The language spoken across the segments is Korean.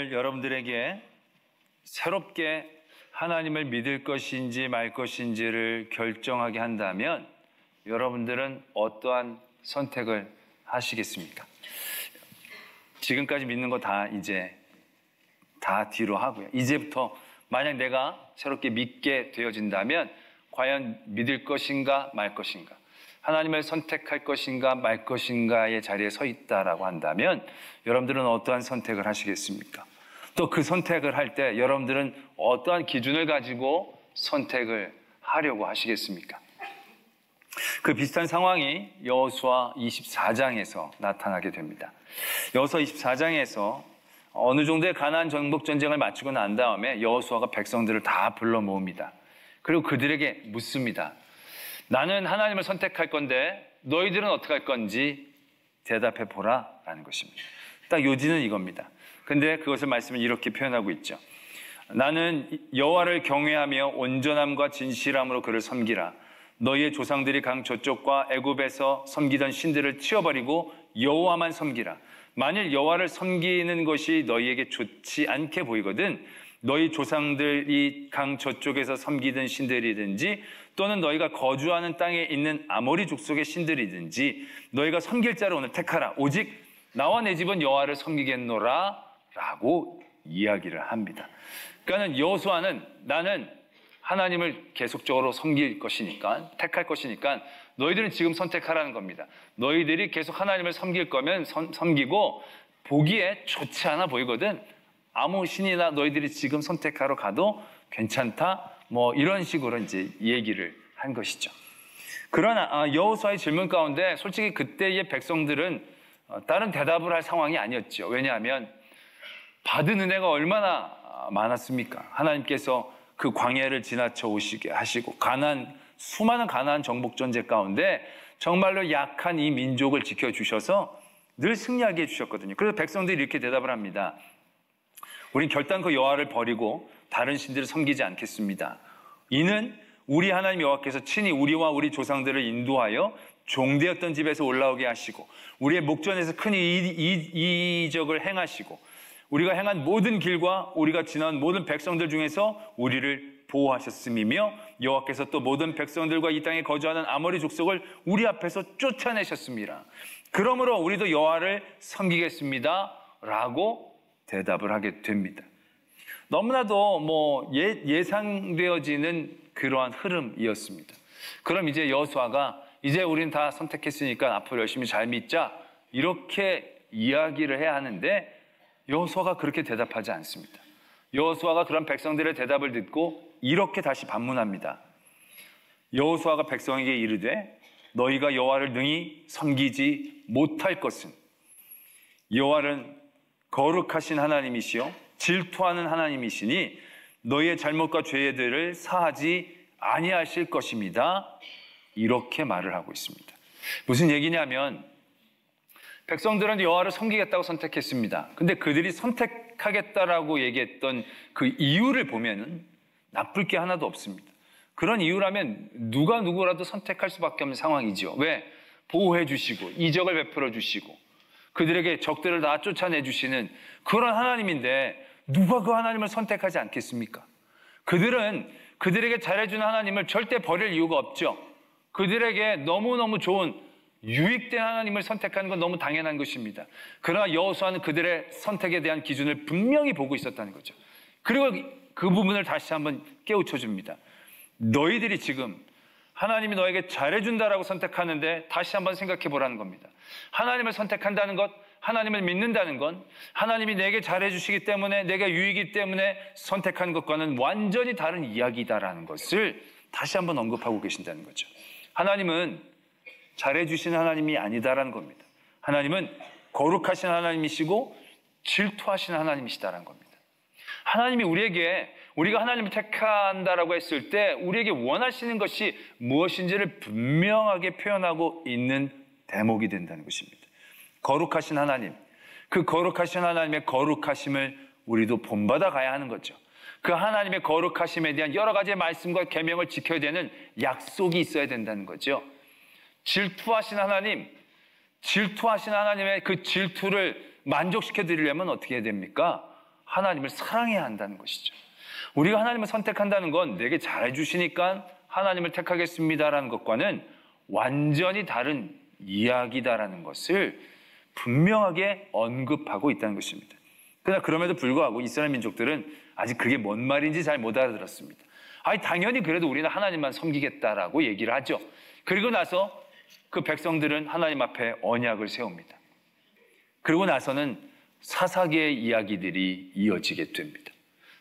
오늘 여러분들에게 새롭게 하나님을 믿을 것인지 말 것인지를 결정하게 한다면 여러분들은 어떠한 선택을 하시겠습니까? 지금까지 믿는 거 다 이제 다 뒤로 하고요. 이제부터 만약 내가 새롭게 믿게 되어진다면 과연 믿을 것인가 말 것인가, 하나님을 선택할 것인가 말 것인가의 자리에 서 있다라고 한다면 여러분들은 어떠한 선택을 하시겠습니까? 또 그 선택을 할 때 여러분들은 어떠한 기준을 가지고 선택을 하려고 하시겠습니까? 그 비슷한 상황이 여호수아 24장에서 나타나게 됩니다. 여호수아 24장에서 어느 정도의 가나안 정복 전쟁을 마치고 난 다음에 여호수아가 백성들을 다 불러 모읍니다. 그리고 그들에게 묻습니다. 나는 하나님을 선택할 건데 너희들은 어떻게 할 건지 대답해 보라 라는 것입니다. 딱 요지는 이겁니다. 근데 그것을 말씀을 이렇게 표현하고 있죠. 나는 여호와를 경외하며 온전함과 진실함으로 그를 섬기라. 너희의 조상들이 강 저쪽과 애굽에서 섬기던 신들을 치워버리고 여호와만 섬기라. 만일 여호와를 섬기는 것이 너희에게 좋지 않게 보이거든 너희 조상들이 강 저쪽에서 섬기던 신들이든지 또는 너희가 거주하는 땅에 있는 아모리 족속의 신들이든지 너희가 섬길 자를 오늘 택하라. 오직 나와 내 집은 여호와를 섬기겠노라 라고 이야기를 합니다. 그러니까 여호수아는 나는 하나님을 계속적으로 섬길 것이니까, 택할 것이니까 너희들은 지금 선택하라는 겁니다. 너희들이 계속 하나님을 섬길 거면 섬기고 보기에 좋지 않아 보이거든 아무 신이나 너희들이 지금 선택하러 가도 괜찮다, 뭐 이런 식으로 이제 얘기를 한 것이죠. 그러나 여호수아의 질문 가운데 솔직히 그때의 백성들은 다른 대답을 할 상황이 아니었죠. 왜냐하면 받은 은혜가 얼마나 많았습니까? 하나님께서 그 광야를 지나쳐 오시게 하시고 수많은 가나안 정복 전쟁 가운데 정말로 약한 이 민족을 지켜주셔서 늘 승리하게 해주셨거든요. 그래서 백성들이 이렇게 대답을 합니다. 우린 결단코 여호와를 버리고 다른 신들을 섬기지 않겠습니다. 이는 우리 하나님 여호와께서 친히 우리와 우리 조상들을 인도하여 종되었던 집에서 올라오게 하시고 우리의 목전에서 큰 이적을 행하시고 우리가 행한 모든 길과 우리가 지난 모든 백성들 중에서 우리를 보호하셨음이며 여호와께서 또 모든 백성들과 이 땅에 거주하는 아모리 족속을 우리 앞에서 쫓아내셨습니다. 그러므로 우리도 여호와를 섬기겠습니다 라고 대답을 하게 됩니다. 너무나도 예상되어지는 그러한 흐름이었습니다. 그럼 이제 여호수아가 이제 우린 다 선택했으니까 앞으로 열심히 잘 믿자 이렇게 이야기를 해야 하는데 여호수아가 그렇게 대답하지 않습니다. 여호수아가 그런 백성들의 대답을 듣고 이렇게 다시 반문합니다. 여호수아가 백성에게 이르되 너희가 여호와를 능히 섬기지 못할 것은 여호와는 거룩하신 하나님이시요 질투하는 하나님이시니 너희의 잘못과 죄들을 사하지 아니하실 것입니다. 이렇게 말을 하고 있습니다. 무슨 얘기냐면 백성들은 여호와를 섬기겠다고 선택했습니다. 근데 그들이 선택하겠다라고 얘기했던 그 이유를 보면은 나쁠 게 하나도 없습니다. 그런 이유라면 누가 누구라도 선택할 수밖에 없는 상황이죠. 왜? 보호해 주시고 이적을 베풀어 주시고 그들에게 적들을 다 쫓아내 주시는 그런 하나님인데 누가 그 하나님을 선택하지 않겠습니까? 그들은 그들에게 잘해주는 하나님을 절대 버릴 이유가 없죠. 그들에게 너무너무 좋은 유익된 하나님을 선택하는 건 너무 당연한 것입니다. 그러나 여호수아는 그들의 선택에 대한 기준을 분명히 보고 있었다는 거죠. 그리고 그 부분을 다시 한번 깨우쳐 줍니다. 너희들이 지금 하나님이 너에게 잘해준다라고 선택하는데 다시 한번 생각해 보라는 겁니다. 하나님을 선택한다는 것, 하나님을 믿는다는 건 하나님이 내게 잘해주시기 때문에 내가 유익이기 때문에 선택하는 것과는 완전히 다른 이야기다라는 것을 다시 한번 언급하고 계신다는 거죠. 하나님은 잘해주시는 하나님이 아니다라는 겁니다. 하나님은 거룩하신 하나님이시고 질투하시는 하나님이시다라는 겁니다. 하나님이 우리가 하나님을 택한다라고 했을 때 우리에게 원하시는 것이 무엇인지를 분명하게 표현하고 있는 대목이 된다는 것입니다. 거룩하신 하나님, 그 거룩하신 하나님의 거룩하심을 우리도 본받아 가야 하는 거죠. 그 하나님의 거룩하심에 대한 여러 가지의 말씀과 계명을 지켜야 되는 약속이 있어야 된다는 거죠. 질투하신 하나님의 그 질투를 만족시켜 드리려면 어떻게 해야 됩니까? 하나님을 사랑해야 한다는 것이죠. 우리가 하나님을 선택한다는 건 내게 잘해주시니까 하나님을 택하겠습니다라는 것과는 완전히 다른 이야기다라는 것을 분명하게 언급하고 있다는 것입니다. 그러나 그럼에도 불구하고 이스라엘 민족들은 아직 그게 뭔 말인지 잘 못 알아들었습니다. 아니 당연히 그래도 우리는 하나님만 섬기겠다라고 얘기를 하죠. 그리고 나서 그 백성들은 하나님 앞에 언약을 세웁니다. 그리고 나서는 사사기의 이야기들이 이어지게 됩니다.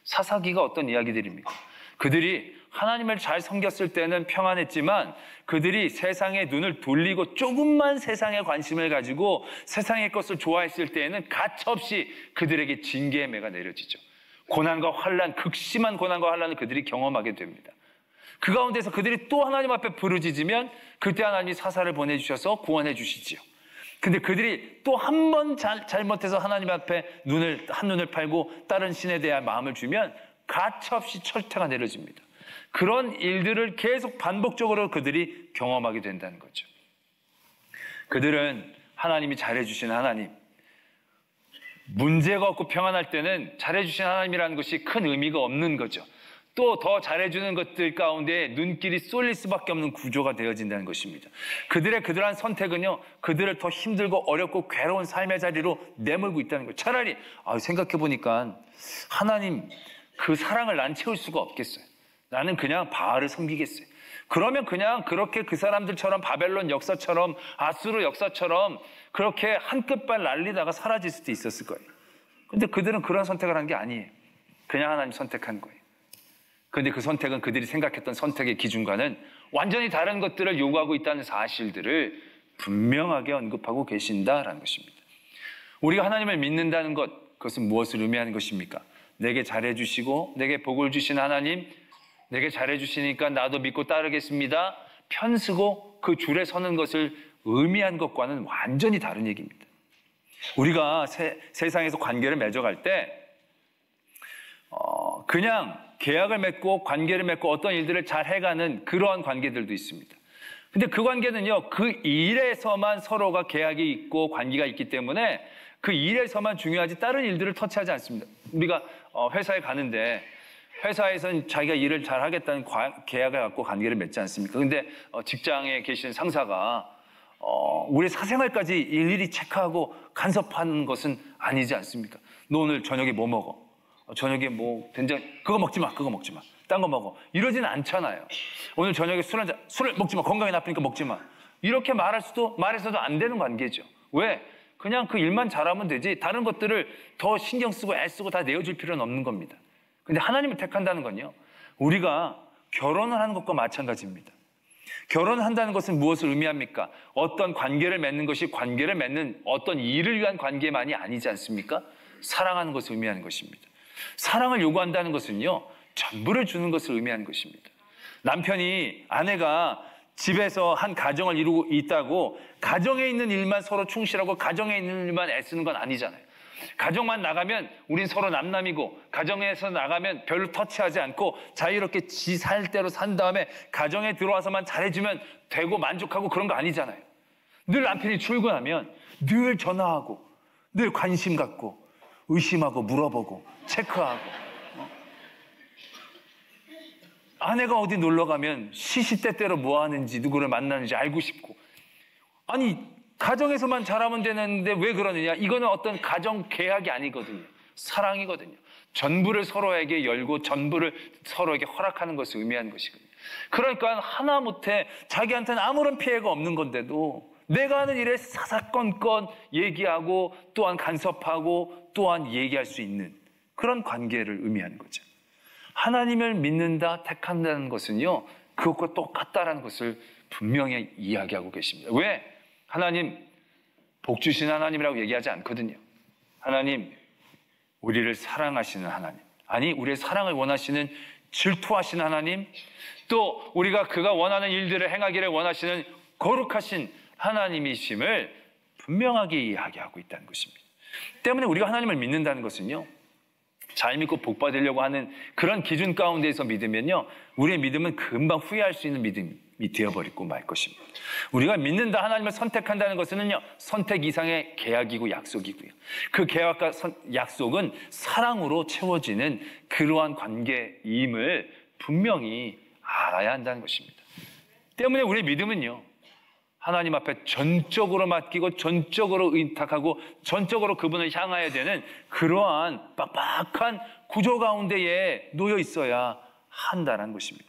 사사기가 어떤 이야기들입니까? 그들이 하나님을 잘 섬겼을 때는 평안했지만 그들이 세상의 눈을 돌리고 조금만 세상에 관심을 가지고 세상의 것을 좋아했을 때에는 가차없이 그들에게 징계의 매가 내려지죠. 고난과 환난, 극심한 고난과 환난을 그들이 경험하게 됩니다. 그 가운데서 그들이 또 하나님 앞에 부르짖으면 그때 하나님이 사사를 보내주셔서 구원해 주시지요. 근데 그들이 또 한 번 잘못해서 하나님 앞에 한눈을 팔고 다른 신에 대한 마음을 주면 가차없이 철퇴가 내려집니다. 그런 일들을 계속 반복적으로 그들이 경험하게 된다는 거죠. 그들은 하나님이 잘해주신 하나님, 문제가 없고 평안할 때는 잘해주신 하나님이라는 것이 큰 의미가 없는 거죠. 또 더 잘해주는 것들 가운데 눈길이 쏠릴 수밖에 없는 구조가 되어진다는 것입니다. 그들한 선택은요, 그들을 더 힘들고 어렵고 괴로운 삶의 자리로 내몰고 있다는 거예요. 차라리 생각해보니까 하나님 그 사랑을 난 채울 수가 없겠어요. 나는 그냥 바알을 섬기겠어요. 그러면 그냥 그렇게 그 사람들처럼 바벨론 역사처럼 아수르 역사처럼 그렇게 한 끝발 날리다가 사라질 수도 있었을 거예요. 근데 그들은 그런 선택을 한 게 아니에요. 그냥 하나님 선택한 거예요. 그런데 그 선택은 그들이 생각했던 선택의 기준과는 완전히 다른 것들을 요구하고 있다는 사실들을 분명하게 언급하고 계신다라는 것입니다. 우리가 하나님을 믿는다는 것, 그것은 무엇을 의미하는 것입니까? 내게 잘해주시고 내게 복을 주신 하나님, 내게 잘해주시니까 나도 믿고 따르겠습니다. 편쓰고 그 줄에 서는 것을 의미한 것과는 완전히 다른 얘기입니다. 우리가 세상에서 관계를 맺어갈 때 그냥 계약을 맺고 관계를 맺고 어떤 일들을 잘 해가는 그러한 관계들도 있습니다. 근데 그 관계는요, 그 일에서만 서로가 계약이 있고 관계가 있기 때문에 그 일에서만 중요하지 다른 일들을 터치하지 않습니다. 우리가 회사에 가는데 회사에서는 자기가 일을 잘 하겠다는 계약을 갖고 관계를 맺지 않습니까? 근데 직장에 계신 상사가 우리 사생활까지 일일이 체크하고 간섭하는 것은 아니지 않습니까? 너 오늘 저녁에 뭐 먹어? 저녁에 뭐 된장 그거 먹지 마. 딴 거 먹어. 이러지는 않잖아요. 오늘 저녁에 술을 먹지 마. 건강에 나쁘니까 먹지 마. 이렇게 말해서도 안 되는 관계죠. 왜? 그냥 그 일만 잘하면 되지 다른 것들을 더 신경 쓰고 애쓰고 다 내어줄 필요는 없는 겁니다. 근데 하나님을 택한다는 건요, 우리가 결혼을 하는 것과 마찬가지입니다. 결혼을 한다는 것은 무엇을 의미합니까? 어떤 관계를 맺는 것이 관계를 맺는 어떤 일을 위한 관계만이 아니지 않습니까? 사랑하는 것을 의미하는 것입니다. 사랑을 요구한다는 것은요, 전부를 주는 것을 의미하는 것입니다. 남편이 아내가 집에서 한 가정을 이루고 있다고 가정에 있는 일만 서로 충실하고 가정에 있는 일만 애쓰는 건 아니잖아요. 가정만 나가면 우린 서로 남남이고 가정에서 나가면 별로 터치하지 않고 자유롭게 지 살 대로 산 다음에 가정에 들어와서만 잘해주면 되고 만족하고 그런 거 아니잖아요. 늘 남편이 출근하면 늘 전화하고 늘 관심 갖고 의심하고 물어보고 체크하고 아내가 어디 놀러 가면 시시때때로 뭐 하는지 누구를 만나는지 알고 싶고 아니 가정에서만 잘하면 되는데 왜 그러느냐? 이거는 어떤 가정 계약이 아니거든요. 사랑이거든요. 전부를 서로에게 열고 전부를 서로에게 허락하는 것을 의미하는 것이거든요. 그러니까 하다못해 자기한테는 아무런 피해가 없는 건데도 내가 하는 일에 사사건건 얘기하고 또한 간섭하고 또한 얘기할 수 있는 그런 관계를 의미하는 거죠. 하나님을 믿는다, 택한다는 것은요, 그것과 똑같다라는 것을 분명히 이야기하고 계십니다. 왜? 하나님, 복 주시는 하나님이라고 얘기하지 않거든요. 하나님, 우리를 사랑하시는 하나님. 아니, 우리의 사랑을 원하시는 질투하시는 하나님. 또 우리가 그가 원하는 일들을 행하기를 원하시는 거룩하신 하나님이심을 분명하게 이야기하고 있다는 것입니다. 때문에 우리가 하나님을 믿는다는 것은요, 잘 믿고 복 받으려고 하는 그런 기준 가운데에서 믿으면요, 우리의 믿음은 금방 후회할 수 있는 믿음이 되어버리고 말 것입니다. 우리가 믿는다, 하나님을 선택한다는 것은요, 선택 이상의 계약이고 약속이고요. 그 계약과 약속은 사랑으로 채워지는 그러한 관계임을 분명히 알아야 한다는 것입니다. 때문에 우리의 믿음은요, 하나님 앞에 전적으로 맡기고 전적으로 의탁하고 전적으로 그분을 향해야 되는 그러한 빡빡한 구조 가운데에 놓여 있어야 한다는 것입니다.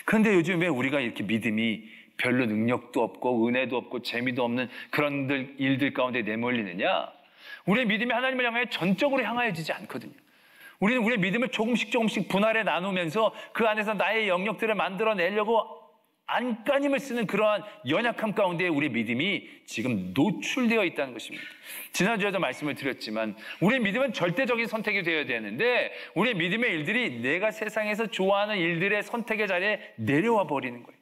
그런데 요즘에 우리가 이렇게 믿음이 별로 능력도 없고 은혜도 없고 재미도 없는 그런 일들 가운데 내몰리느냐? 우리의 믿음이 하나님을 향해 전적으로 향하여지지 않거든요. 우리는 우리의 믿음을 조금씩 분할해 나누면서 그 안에서 나의 영역들을 만들어내려고 안간힘을 쓰는 그러한 연약함 가운데 우리의 믿음이 지금 노출되어 있다는 것입니다. 지난주에도 말씀을 드렸지만 우리의 믿음은 절대적인 선택이 되어야 되는데 우리의 믿음의 일들이 내가 세상에서 좋아하는 일들의 선택의 자리에 내려와 버리는 거예요.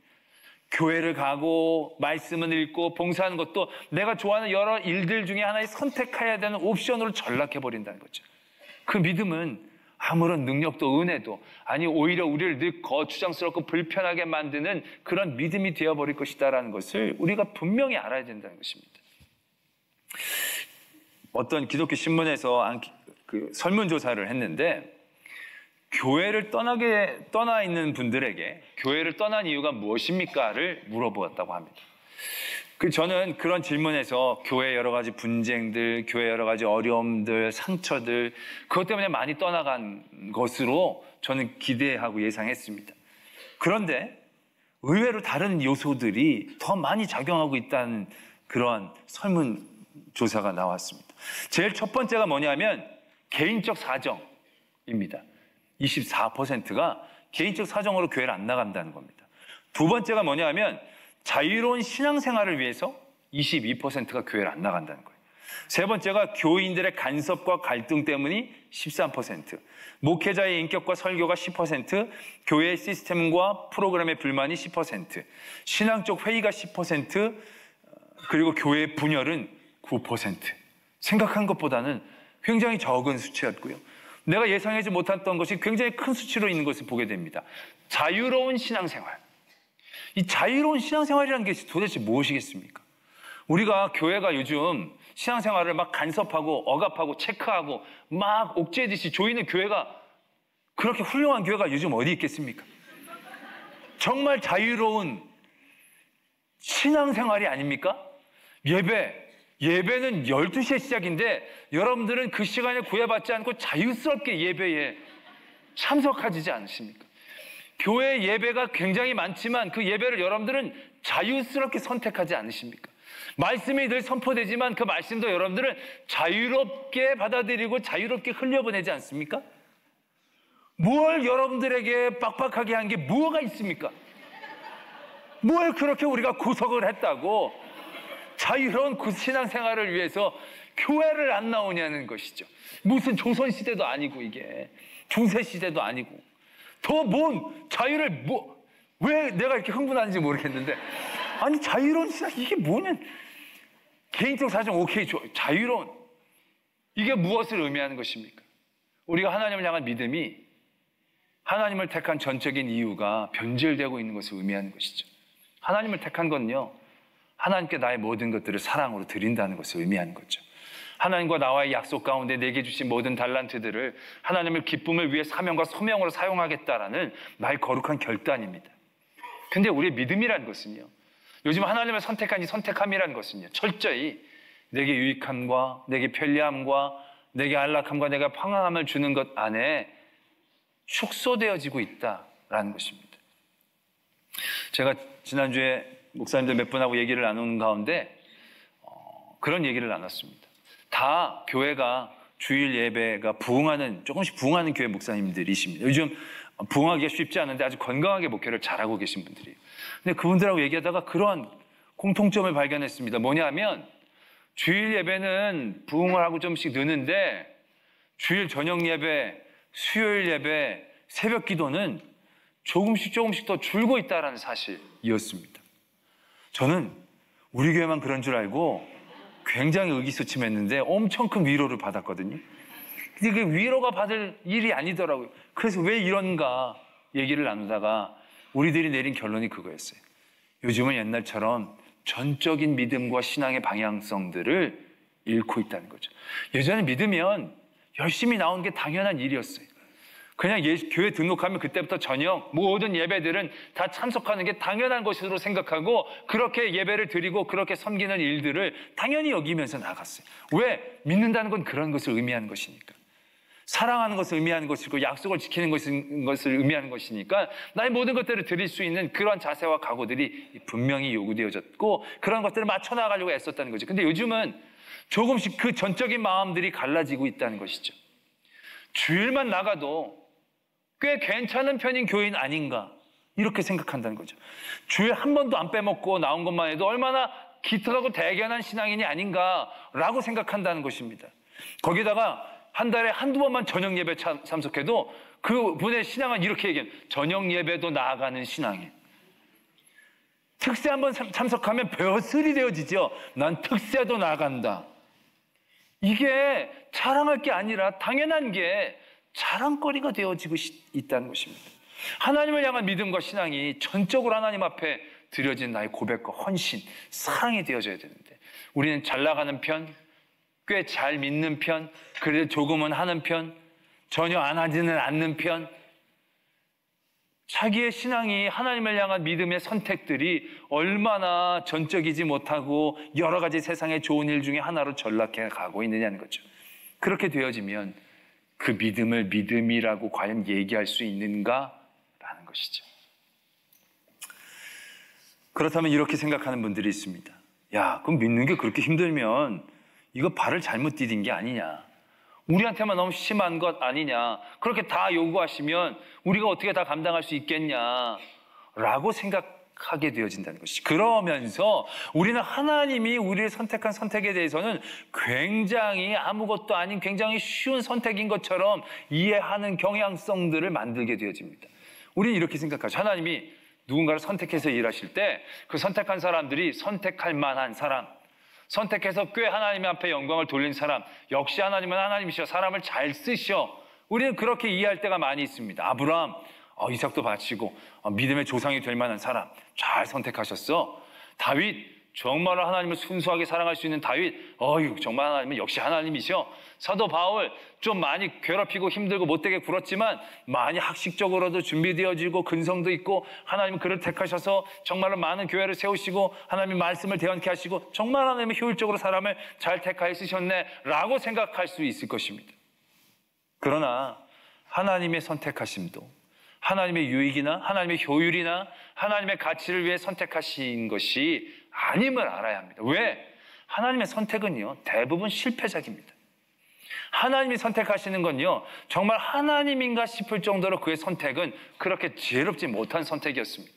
교회를 가고 말씀을 읽고 봉사하는 것도 내가 좋아하는 여러 일들 중에 하나의 선택해야 되는 옵션으로 전락해 버린다는 거죠. 그 믿음은 아무런 능력도 은혜도 아니 오히려 우리를 늘 거추장스럽고 불편하게 만드는 그런 믿음이 되어버릴 것이다라는 것을 우리가 분명히 알아야 된다는 것입니다. 어떤 기독교 신문에서 그 설문조사를 했는데 교회를 떠나 있는 분들에게 교회를 떠난 이유가 무엇입니까?를 물어보았다고 합니다. 저는 그런 질문에서 교회 여러 가지 분쟁들, 교회 여러 가지 어려움들, 상처들 그것 때문에 많이 떠나간 것으로 저는 기대하고 예상했습니다. 그런데 의외로 다른 요소들이 더 많이 작용하고 있다는 그런 설문조사가 나왔습니다. 제일 첫 번째가 뭐냐면 개인적 사정입니다. 24%가 개인적 사정으로 교회를 안 나간다는 겁니다. 두 번째가 뭐냐면 자유로운 신앙생활을 위해서 22%가 교회를 안 나간다는 거예요. 세 번째가 교인들의 간섭과 갈등 때문이 13%, 목회자의 인격과 설교가 10%, 교회의 시스템과 프로그램의 불만이 10%, 신앙적 회의가 10%, 그리고 교회의 분열은 9%. 생각한 것보다는 굉장히 적은 수치였고요. 내가 예상하지 못했던 것이 굉장히 큰 수치로 있는 것을 보게 됩니다. 자유로운 신앙생활. 이 자유로운 신앙생활이라는 게 도대체 무엇이겠습니까? 우리가 교회가 요즘 신앙생활을 막 간섭하고 억압하고 체크하고 막 옥죄듯이 조이는 교회가 그렇게 훌륭한 교회가 요즘 어디 있겠습니까? 정말 자유로운 신앙생활이 아닙니까? 예배는 12시에 시작인데 여러분들은 그 시간에 구애받지 않고 자유스럽게 예배에 참석하지 않으십니까? 교회 예배가 굉장히 많지만 그 예배를 여러분들은 자유스럽게 선택하지 않으십니까? 말씀이 늘 선포되지만 그 말씀도 여러분들은 자유롭게 받아들이고 자유롭게 흘려보내지 않습니까? 뭘 여러분들에게 빡빡하게 한 게 뭐가 있습니까? 뭘 그렇게 우리가 구속을 했다고 자유로운 신앙생활을 위해서 교회를 안 나오냐는 것이죠. 무슨 조선시대도 아니고 이게 중세시대도 아니고 더 뭔 자유를 왜 내가 이렇게 흥분하는지 모르겠는데 아니 자유로운 신앙 이게 뭐냐. 개인적 사정 오케이 자유로운 이게 무엇을 의미하는 것입니까? 우리가 하나님을 향한 믿음이 하나님을 택한 전적인 이유가 변질되고 있는 것을 의미하는 것이죠. 하나님을 택한 건요 하나님께 나의 모든 것들을 사랑으로 드린다는 것을 의미하는 거죠. 하나님과 나와의 약속 가운데 내게 주신 모든 달란트들을 하나님의 기쁨을 위해 사명과 소명으로 사용하겠다라는 나의 거룩한 결단입니다. 근데 우리의 믿음이라는 것은요 요즘 하나님을 선택한 이 선택함이라는 것은요 철저히 내게 유익함과 내게 편리함과 내게 안락함과 내가 평안함을 주는 것 안에 축소되어지고 있다라는 것입니다. 제가 지난주에 목사님들 몇 분하고 얘기를 나누는 가운데 그런 얘기를 나눴습니다. 다 교회가 주일 예배가 조금씩 부흥하는 교회 목사님들이십니다. 요즘 부흥하기가 쉽지 않은데 아주 건강하게 목회를 잘하고 계신 분들이에요. 근데 그분들하고 얘기하다가 그런 공통점을 발견했습니다. 뭐냐면 주일 예배는 부흥을 하고 좀씩 느는데 주일 저녁 예배, 수요일 예배, 새벽 기도는 조금씩 더 줄고 있다는 사실이었습니다. 저는 우리 교회만 그런 줄 알고 굉장히 의기소침했는데 엄청 큰 위로를 받았거든요. 근데 그 위로가 받을 일이 아니더라고요. 그래서 왜 이런가 얘기를 나누다가 우리들이 내린 결론이 그거였어요. 요즘은 옛날처럼 전적인 믿음과 신앙의 방향성들을 잃고 있다는 거죠. 예전에 믿으면 열심히 나오는 게 당연한 일이었어요. 그냥 교회 등록하면 그때부터 저녁 모든 예배들은 다 참석하는 게 당연한 것으로 생각하고 그렇게 예배를 드리고 그렇게 섬기는 일들을 당연히 여기면서 나갔어요. 왜? 믿는다는 건 그런 것을 의미하는 것이니까. 사랑하는 것을 의미하는 것이고 약속을 지키는 것을 의미하는 것이니까 나의 모든 것들을 드릴 수 있는 그런 자세와 각오들이 분명히 요구되어졌고 그런 것들을 맞춰 나가려고 애썼다는 거죠. 근데 요즘은 조금씩 그 전적인 마음들이 갈라지고 있다는 것이죠. 주일만 나가도 꽤 괜찮은 편인 교인 아닌가 이렇게 생각한다는 거죠. 주일 한 번도 안 빼먹고 나온 것만 해도 얼마나 기특하고 대견한 신앙인이 아닌가라고 생각한다는 것입니다. 거기다가 한 달에 한두 번만 저녁 예배 참석해도 그분의 신앙은 이렇게 얘기해요. 저녁 예배도 나아가는 신앙이에요. 특세 한번 참석하면 벼슬이 되어지죠. 난 특세도 나간다. 이게 자랑할 게 아니라 당연한 게 자랑거리가 되어지고 있다는 것입니다. 하나님을 향한 믿음과 신앙이 전적으로 하나님 앞에 드려진 나의 고백과 헌신, 사랑이 되어져야 되는데 우리는 잘 나가는 편, 꽤 잘 믿는 편, 그래도 조금은 하는 편, 전혀 안 하지는 않는 편, 자기의 신앙이 하나님을 향한 믿음의 선택들이 얼마나 전적이지 못하고 여러 가지 세상의 좋은 일 중에 하나로 전락해 가고 있느냐는 거죠. 그렇게 되어지면 그 믿음을 믿음이라고 과연 얘기할 수 있는가라는 것이죠. 그렇다면 이렇게 생각하는 분들이 있습니다. 야, 그럼 믿는 게 그렇게 힘들면 이거 발을 잘못 디딘 게 아니냐. 우리한테만 너무 심한 것 아니냐. 그렇게 다 요구하시면 우리가 어떻게 다 감당할 수 있겠냐라고 생각하게 되어진다는 것이죠. 그러면서 우리는 하나님이 우리를 선택한 선택에 대해서는 굉장히 아무것도 아닌 굉장히 쉬운 선택인 것처럼 이해하는 경향성들을 만들게 되어집니다. 우리는 이렇게 생각하죠. 하나님이 누군가를 선택해서 일하실 때 그 선택한 사람들이 선택할 만한 사람, 선택해서 꽤 하나님 앞에 영광을 돌린 사람, 역시 하나님은 하나님이셔 사람을 잘 쓰셔. 우리는 그렇게 이해할 때가 많이 있습니다. 아브라함, 이삭도 바치고 믿음의 조상이 될 만한 사람 잘 선택하셨어. 다윗, 정말로 하나님을 순수하게 사랑할 수 있는 다윗, 정말 하나님은 역시 하나님이셔. 사도 바울, 좀 많이 괴롭히고 힘들고 못되게 굴었지만 많이 학식적으로도 준비되어지고 근성도 있고 하나님은 그를 택하셔서 정말로 많은 교회를 세우시고 하나님의 말씀을 대언케 하시고 정말 하나님은 효율적으로 사람을 잘 택하여 쓰셨네 라고 생각할 수 있을 것입니다. 그러나 하나님의 선택하심도 하나님의 유익이나 하나님의 효율이나 하나님의 가치를 위해 선택하신 것이 아님을 알아야 합니다. 왜? 하나님의 선택은요, 대부분 실패작입니다. 하나님이 선택하시는 건요, 정말 하나님인가 싶을 정도로 그의 선택은 그렇게 지혜롭지 못한 선택이었습니다.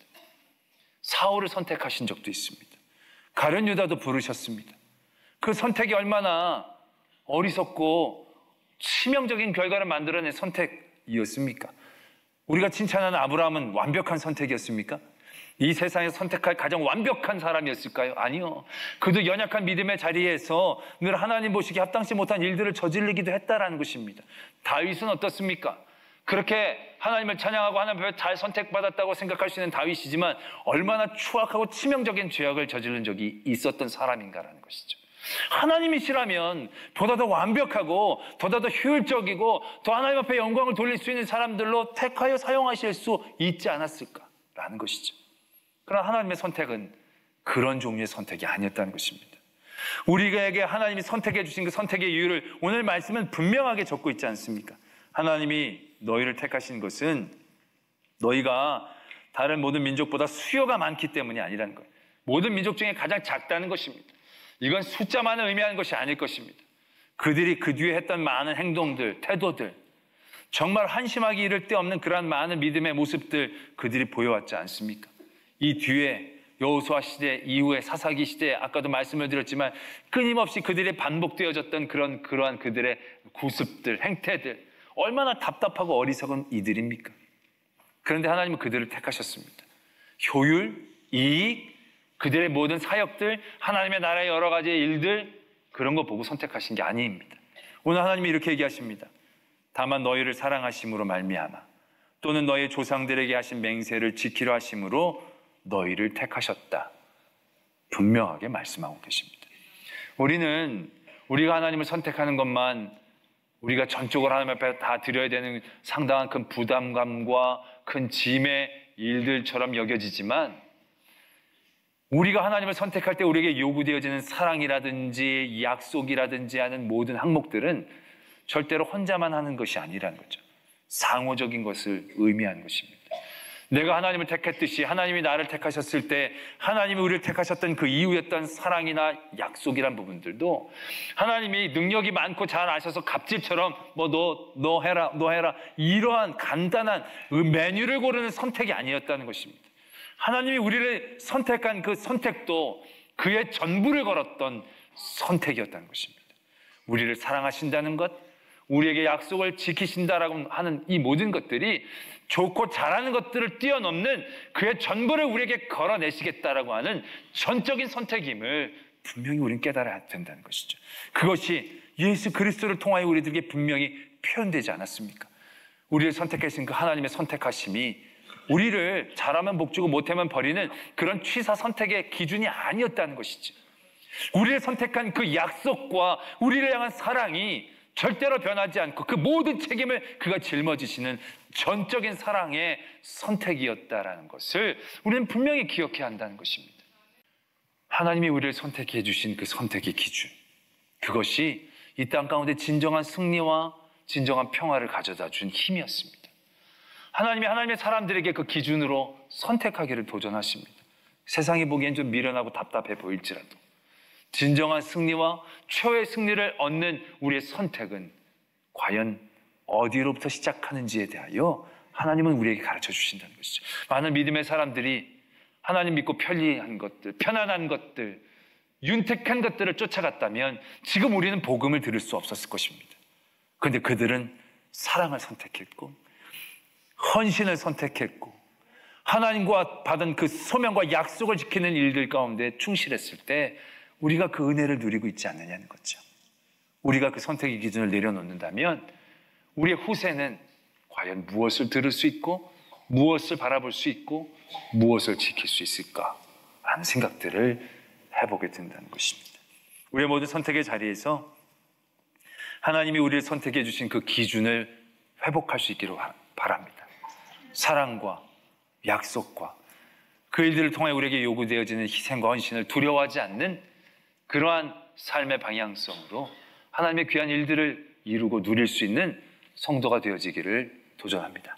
사울을 선택하신 적도 있습니다. 가룟 유다도 부르셨습니다. 그 선택이 얼마나 어리석고 치명적인 결과를 만들어낸 선택이었습니까? 우리가 칭찬하는 아브라함은 완벽한 선택이었습니까? 이 세상에서 선택할 가장 완벽한 사람이었을까요? 아니요. 그도 연약한 믿음의 자리에서 늘 하나님 보시기에 합당치 못한 일들을 저지르기도 했다라는 것입니다. 다윗은 어떻습니까? 그렇게 하나님을 찬양하고 하나님 앞에 잘 선택받았다고 생각할 수 있는 다윗이지만 얼마나 추악하고 치명적인 죄악을 저지른 적이 있었던 사람인가라는 것이죠. 하나님이시라면 보다 더 완벽하고 보다 더 효율적이고 더 하나님 앞에 영광을 돌릴 수 있는 사람들로 택하여 사용하실 수 있지 않았을까라는 것이죠. 그러나 하나님의 선택은 그런 종류의 선택이 아니었다는 것입니다. 우리에게 하나님이 선택해 주신 그 선택의 이유를 오늘 말씀은 분명하게 적고 있지 않습니까? 하나님이 너희를 택하신 것은 너희가 다른 모든 민족보다 수요가 많기 때문이 아니라는 거예요. 모든 민족 중에 가장 작다는 것입니다. 이건 숫자만을 의미하는 것이 아닐 것입니다. 그들이 그 뒤에 했던 많은 행동들, 태도들, 정말 한심하기 이를 데 없는 그러한 많은 믿음의 모습들 그들이 보여왔지 않습니까? 이 뒤에 여호수아 시대 이후에 사사기 시대에 아까도 말씀을 드렸지만 끊임없이 그들이 반복되어졌던 그러한 그들의 구습들, 행태들 얼마나 답답하고 어리석은 이들입니까? 그런데 하나님은 그들을 택하셨습니다. 효율, 이익, 그들의 모든 사역들, 하나님의 나라의 여러 가지의 일들 그런 거 보고 선택하신 게 아닙니다. 오늘 하나님이 이렇게 얘기하십니다. 다만 너희를 사랑하심으로 말미암아 또는 너희 조상들에게 하신 맹세를 지키려 하심으로 너희를 택하셨다. 분명하게 말씀하고 계십니다. 우리가 하나님을 선택하는 것만 우리가 전적으로 하나님 앞에 다 드려야 되는 상당한 큰 부담감과 큰 짐의 일들처럼 여겨지지만, 우리가 하나님을 선택할 때 우리에게 요구되어지는 사랑이라든지 약속이라든지 하는 모든 항목들은 절대로 혼자만 하는 것이 아니라는 거죠. 상호적인 것을 의미하는 것입니다. 내가 하나님을 택했듯이 하나님이 나를 택하셨을 때 하나님이 우리를 택하셨던 그 이유였던 사랑이나 약속이란 부분들도 하나님이 능력이 많고 잘 아셔서 갑질처럼 너 해라 이러한 간단한 메뉴를 고르는 선택이 아니었다는 것입니다. 하나님이 우리를 선택한 그 선택도 그의 전부를 걸었던 선택이었다는 것입니다. 우리를 사랑하신다는 것, 우리에게 약속을 지키신다라고 하는 이 모든 것들이 좋고 잘하는 것들을 뛰어넘는 그의 전부를 우리에게 걸어내시겠다라고 하는 전적인 선택임을 분명히 우리는 깨달아야 된다는 것이죠. 그것이 예수 그리스도를 통하여 우리들에게 분명히 표현되지 않았습니까? 우리를 선택하신 그 하나님의 선택하심이 우리를 잘하면 복주고 못하면 버리는 그런 취사 선택의 기준이 아니었다는 것이죠. 우리를 선택한 그 약속과 우리를 향한 사랑이 절대로 변하지 않고 그 모든 책임을 그가 짊어지시는 전적인 사랑의 선택이었다라는 것을 우리는 분명히 기억해야 한다는 것입니다. 하나님이 우리를 선택해 주신 그 선택의 기준, 그것이 이 땅 가운데 진정한 승리와 진정한 평화를 가져다 준 힘이었습니다. 하나님이 하나님의 사람들에게 그 기준으로 선택하기를 도전하십니다. 세상이 보기엔 좀 미련하고 답답해 보일지라도 진정한 승리와 최후의 승리를 얻는 우리의 선택은 과연 어디로부터 시작하는지에 대하여 하나님은 우리에게 가르쳐 주신다는 것이죠. 많은 믿음의 사람들이 하나님 믿고 편리한 것들, 편안한 것들, 윤택한 것들을 쫓아갔다면 지금 우리는 복음을 들을 수 없었을 것입니다. 그런데 그들은 사랑을 선택했고 헌신을 선택했고 하나님과 받은 그 소명과 약속을 지키는 일들 가운데 충실했을 때 우리가 그 은혜를 누리고 있지 않느냐는 거죠. 우리가 그 선택의 기준을 내려놓는다면 우리의 후세는 과연 무엇을 들을 수 있고 무엇을 바라볼 수 있고 무엇을 지킬 수 있을까 하는 생각들을 해보게 된다는 것입니다. 우리의 모든 선택의 자리에서 하나님이 우리를 선택해 주신 그 기준을 회복할 수 있기를 바랍니다. 사랑과 약속과 그 일들을 통해 우리에게 요구되어지는 희생과 헌신을 두려워하지 않는 그러한 삶의 방향성으로 하나님의 귀한 일들을 이루고 누릴 수 있는 성도가 되어지기를 도전합니다.